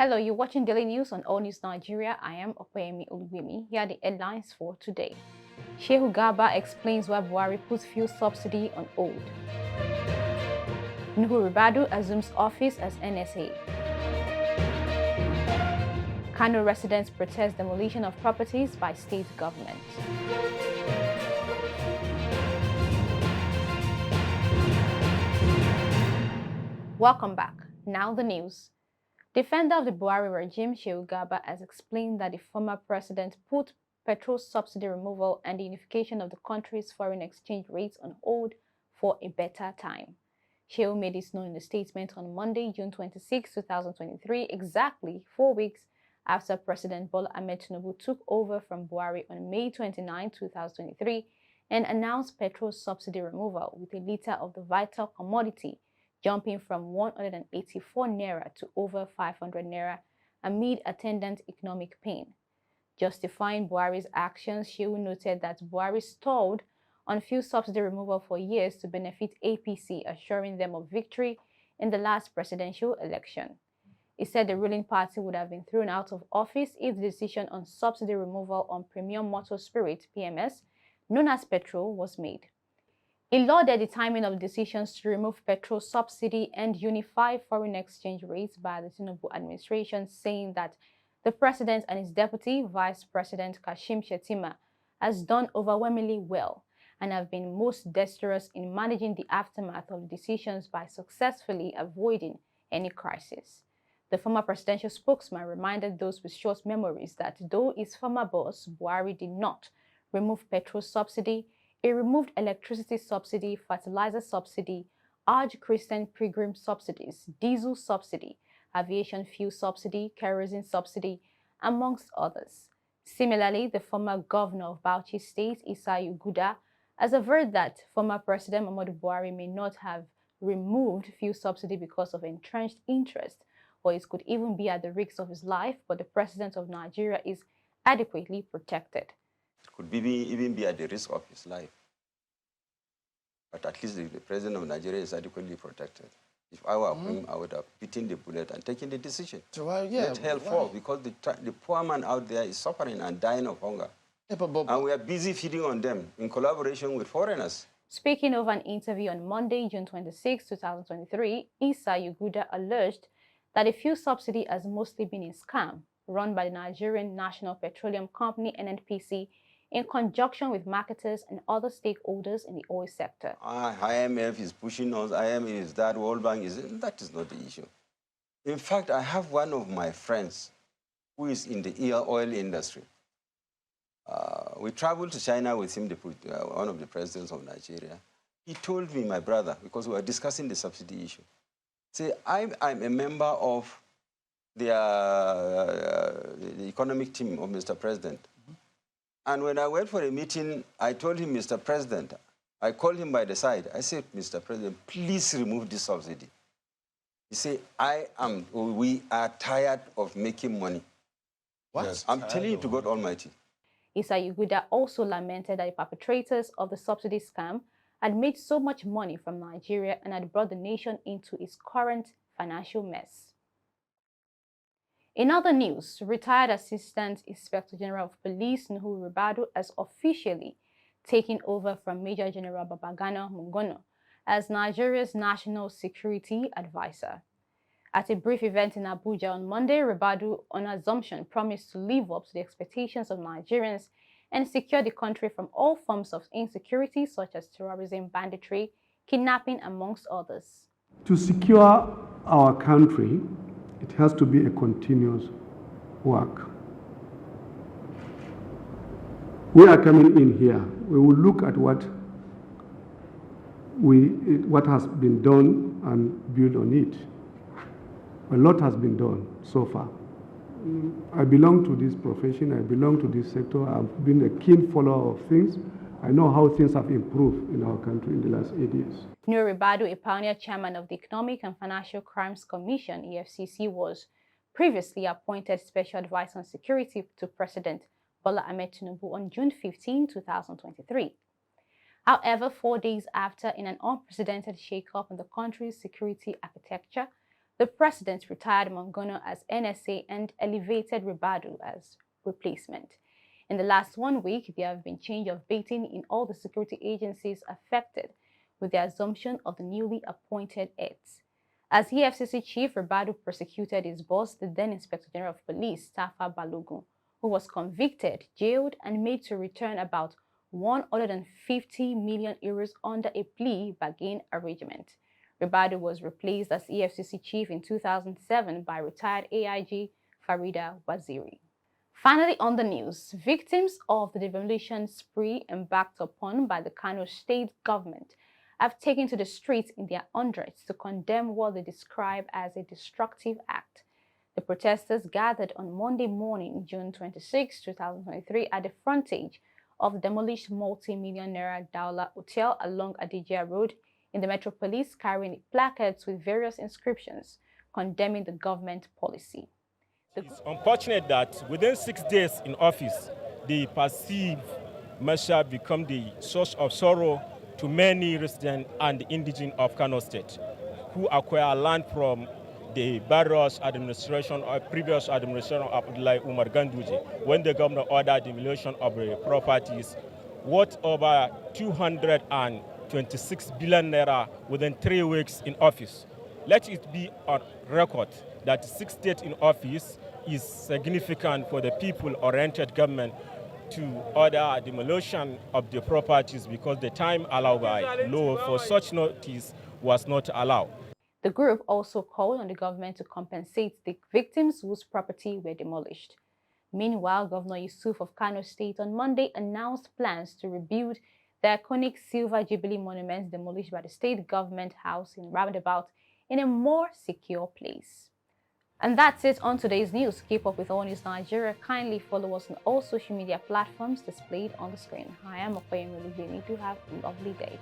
Hello, you're watching Daily News on All News Nigeria. I am Opeyemi Oluwemi. Here are the headlines for today. SHEHU GARBA explains why Buhari puts fuel subsidy on hold. NUHU RIBADU assumes office as NSA. KANO residents protest demolition of properties by state government. Welcome back. Now the news. Defender of the Buhari regime, SHEHU GARBA, has explained that the former president put petrol subsidy removal and the unification of the country's foreign exchange rates on hold for a better time. SHEHU made this known in a statement on Monday, June 26, 2023, exactly 4 weeks after President Bola Ahmed Tinubu took over from Buhari on May 29, 2023, and announced petrol subsidy removal with a litre of the vital commodity jumping from 184 naira to over 500 naira amid attendant economic pain. Justifying Buhari's actions, SHEHU noted that Buhari stalled on fuel subsidy removal for years to benefit APC, assuring them of victory in the last presidential election. He said the ruling party would have been thrown out of office if the decision on subsidy removal on premium motor spirit (PMS), known as petrol, was made. He lauded the timing of decisions to remove petrol subsidy and unify foreign exchange rates by the Tinubu administration, saying that the president and his deputy, Vice President Kashim Shettima, has done overwhelmingly well and have been most dexterous in managing the aftermath of the decisions by successfully avoiding any crisis. The former presidential spokesman reminded those with short memories that though his former boss, Buhari, did not remove petrol subsidy, he removed electricity subsidy, fertilizer subsidy, Hajj Christian pilgrim subsidies, diesel subsidy, aviation fuel subsidy, kerosene subsidy, amongst others. Similarly, the former governor of Bauchi State, Isaiah Guda, has averred that former President Muhammadu Buhari may not have removed fuel subsidy because of entrenched interest, or it could even be at the risk of his life, but the president of Nigeria is adequately protected. It could even be at the risk of his life. But at least the president of Nigeria is adequately protected. If I were him, I would have bitten the bullet and taken the decision. So let hell fall, because the poor man out there is suffering and dying of hunger. And we are busy feeding on them in collaboration with foreigners. Speaking of an interview on Monday, June 26, 2023, Isaiah Guda alleged that the fuel subsidy has mostly been a scam run by the Nigerian National Petroleum Company, NNPC, in conjunction with marketers and other stakeholders in the oil sector. IMF is pushing us, IMF is that, World Bank is... That is not the issue. In fact, I have one of my friends who is in the oil industry. We traveled to China with him, one of the presidents of Nigeria. He told me, my brother, because we were discussing the subsidy issue, say, I'm a member of the economic team of Mr. President. And when I went for a meeting, I told him, Mr. President, I called him by the side. I said, Mr. President, please remove this subsidy. He said, we are tired of making money. What? Yes, I'm telling you to God Almighty. Isaiah Guda also lamented that the perpetrators of the subsidy scam had made so much money from Nigeria and had brought the nation into its current financial mess. In other news, retired Assistant Inspector General of Police NUHU RIBADU has officially taken over from Major General Babagana Mungono as Nigeria's National Security Advisor. At a brief event in Abuja on Monday, RIBADU, on assumption, promised to live up to the expectations of Nigerians and secure the country from all forms of insecurity such as terrorism, banditry, kidnapping, amongst others. To secure our country, it has to be a continuous work. We are coming in here. We will look at what has been done and build on it. A lot has been done so far. I belong to this profession. I belong to this sector. I've been a keen follower of things. I know how things have improved in our country in the last 8 years. NUHU RIBADU, a pioneer chairman of the Economic and Financial Crimes Commission, EFCC, was previously appointed Special Advisor on Security to President Bola Ahmed Tinubu on June 15, 2023. However, 4 days after, in an unprecedented shake-up in the country's security architecture, The president retired Mongono as NSA and elevated RIBADU as replacement. In the last 1 week, there have been change of baiting in all the security agencies affected, with the assumption of the newly appointed heads. As EFCC chief, RIBADU prosecuted his boss, the then Inspector General of Police, Tafa Balogun, who was convicted, jailed, and made to return about 150 million euros under a plea bargain arrangement. RIBADU was replaced as EFCC chief in 2007 by retired AIG Farida Waziri. Finally, on the news, victims of the demolition spree embarked upon by the KANO state government have taken to the streets in their hundreds to condemn what they describe as a destructive act. The protesters gathered on Monday morning, June 26, 2023, at the frontage of the demolished multi-million naira Daula Hotel along Adijia Road in the metropolis, carrying placards with various inscriptions condemning the government policy. It's unfortunate that within 6 days in office, the perceived measure become the source of sorrow to many residents and indigenes of Kano State, who acquire land from the various administration or previous administration of Abdullahi Umar Ganduje, when the governor ordered demolition of the properties worth over 226 billion naira within 3 weeks in office. Let it be on record that 6 days in office is significant for the people-oriented government to order demolition of the properties because the time allowed by law for such notice was not allowed. The group also called on the government to compensate the victims whose property were demolished. Meanwhile, Governor Yusuf of Kano State on Monday announced plans to rebuild the iconic Silver Jubilee monuments demolished by the state government house in Roundabout in a more secure place. And that's it on today's news. Keep up with All News Nigeria. Kindly follow us on all social media platforms displayed on the screen. I am Okoyemi Olubimi. Do have a lovely day.